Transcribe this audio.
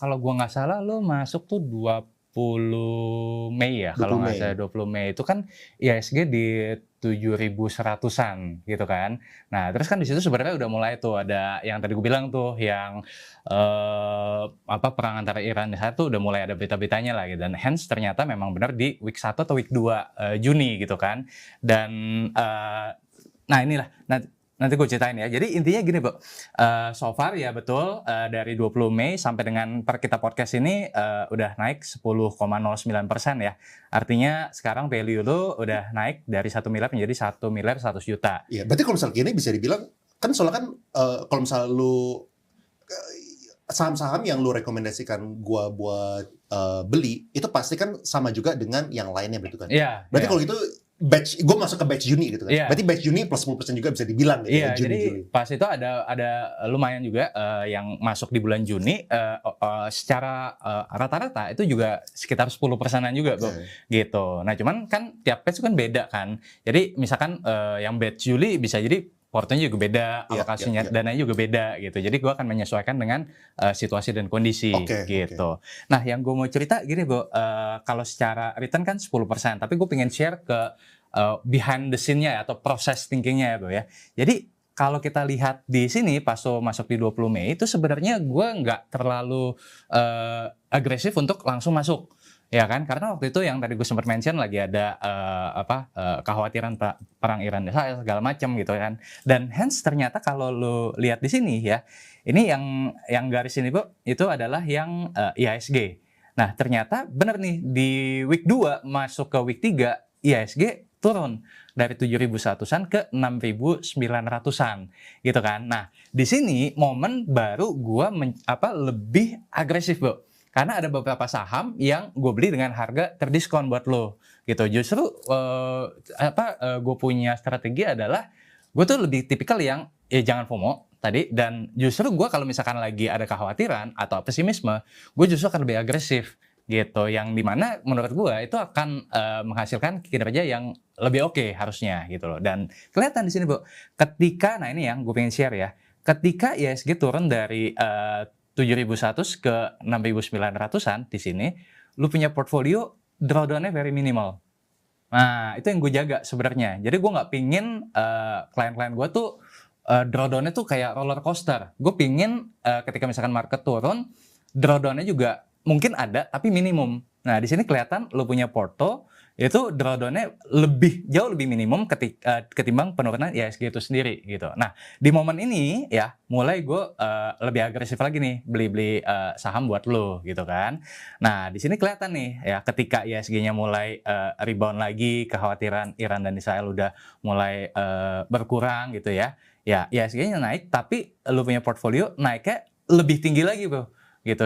kalau gua nggak salah lu masuk tuh 20 Mei ya, kalau 20 nggak Mei. salah 20 Mei itu kan IHSG di 7.100-an gitu kan. Nah, terus kan di situ sebenarnya udah mulai tuh ada yang tadi gue bilang tuh yang perang antara Iran dan Israel tuh udah mulai ada berita-beritanya lah gitu. Dan hence ternyata memang benar di week 1 atau week 2 Juni gitu kan. Dan nah inilah nanti gue ceritain ya. Jadi intinya gini, Bu. So far ya betul dari 20 Mei sampai dengan per kita podcast ini udah naik 10,09% ya. Artinya sekarang value lu udah naik dari 1 miliar menjadi 1 miliar 100 juta. Iya, berarti kalau misalnya gini bisa dibilang kan soalnya kan kalau misalnya lu saham-saham yang lu rekomendasikan gua buat beli itu pasti kan sama juga dengan yang lainnya berarti kan. Iya. Berarti kalau gitu batch gue masuk ke batch Juni gitu kan. Iya. Berarti batch Juni plus 10% juga bisa dibilang gitu Iya, ya, Juni. jadi pas itu ada lumayan juga yang masuk di bulan Juni secara rata-rata itu juga sekitar 10%-an juga, Bro. Gitu. Nah, cuman kan tiap batch kan beda kan. Jadi misalkan yang batch Juli bisa jadi portonya juga beda, alokasinya dananya juga beda gitu. Jadi gue akan menyesuaikan dengan situasi dan kondisi gitu. Nah, yang gue mau cerita gini, Bro, kalau secara return kan 10%, tapi gue pengen share ke behind the scene-nya atau proses thinking-nya ya, Bro ya. Jadi kalau kita lihat di sini pas masuk di 20 Mei itu sebenarnya gue nggak terlalu agresif untuk langsung masuk. Ya kan, karena waktu itu yang tadi gue sempat mention lagi ada kekhawatiran perang Iran dan Israel segala macam gitu kan. Dan hence ternyata kalau lo lihat di sini ya, ini yang garis ini, Bu, itu adalah yang IHSG. Nah, ternyata benar nih di week 2 masuk ke week 3 IHSG turun dari 7.100-an ke 6.900-an gitu kan. Nah, di sini momen baru gue lebih agresif, Bu. Karena ada beberapa saham yang gue beli dengan harga terdiskon buat lo gitu. Justru gue punya strategi adalah gue tuh lebih tipikal yang jangan FOMO tadi, dan justru gue kalau misalkan lagi ada kekhawatiran atau pesimisme, gue justru akan lebih agresif gitu, yang dimana menurut gue itu akan menghasilkan kinerja yang lebih oke harusnya gitu loh. Dan kelihatan di sini, Bu, ketika nah ini yang gue pengen share ya, ketika IHSG turun dari 7.100 ke 6.900-an di sini, lu punya portfolio drawdown-nya very minimal. Nah, itu yang gue jaga sebenarnya. Jadi gue nggak pingin klien-klien gue tuh drawdown-nya tuh kayak roller coaster. Gue pingin ketika misalkan market turun, drawdown-nya juga mungkin ada tapi minimum. Nah, di sini kelihatan lu punya porto itu drawdown-nya jauh lebih minimum ketimbang penurunan IHSG itu sendiri gitu. Nah, di momen ini ya mulai gue lebih agresif lagi nih beli saham buat lo gitu kan. Nah, di sini kelihatan nih ya ketika IHSG-nya mulai rebound lagi, kekhawatiran Iran dan Israel udah mulai berkurang gitu ya. Ya, IHSG-nya naik tapi lo punya portfolio naiknya lebih tinggi lagi, Bro. Gitu.